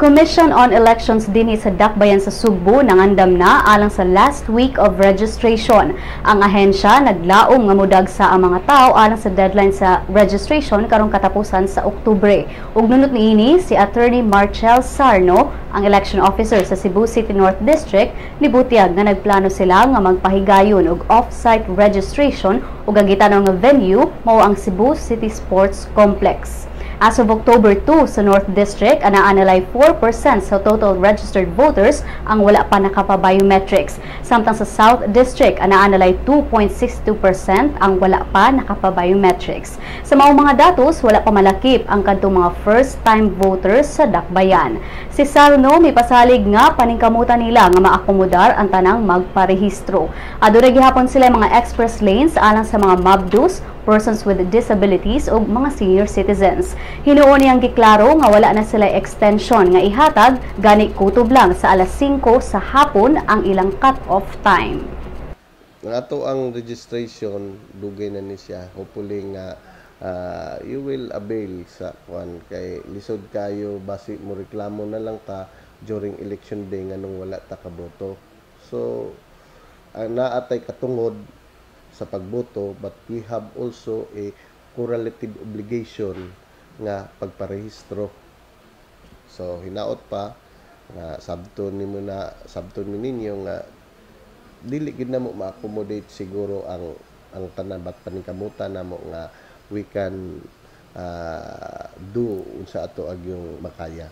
Commission on Elections dinhi sa Dakbayan sa Sugbo nangandam na alang sa last week of registration. Ang ahensya naglaom nga mudag sa ang mga tao alang sa deadline sa registration karong katapusan sa Oktubre. Ug nunot niini si Attorney Marchel Sarno, ang election officer sa Cebu City North District, nibutiag nga nagplano sila nga magpahigayon og off-site registration ug ang gitanong nga venue mao ang Cebu City Sports Complex. As of October 2 sa North District, ana-analay 4% sa total registered voters ang wala pa nakapa-biometrics. Samtang sa South District, ana-analay 2.62% ang wala pa nakapa-biometrics. Sa maong mga datos, wala pa malakip ang kadtong mga first-time voters sa Dakbayan. Si Sarno may pasalig nga paningkamutan nila nga maakomodar ang tanang magparehistro. Adunay gihapon sila mga express lanes alang sa mga mabdus, persons with disabilities o mga senior citizens. Hinuon niyang giklaro nga wala na sila extension nga ihatag gani kutob lang sa alas 5 sa hapon ang ilang cut-off time. Ato ang registration dugay na ni siya. Hopefully nga you will avail sa kwan kay lisod kayo basi mo reklamo na lang ta during election day nganong wala ta kaboto. So naatay katungod sa pagboto, but we have also a correlative obligation nga pagparehistro. So hinaot pa nga sabton ninyo nga dili gid na mo ma-accommodate siguro ang tanan bat paningkamutan namo nga we can do unsa ato agyong makaya.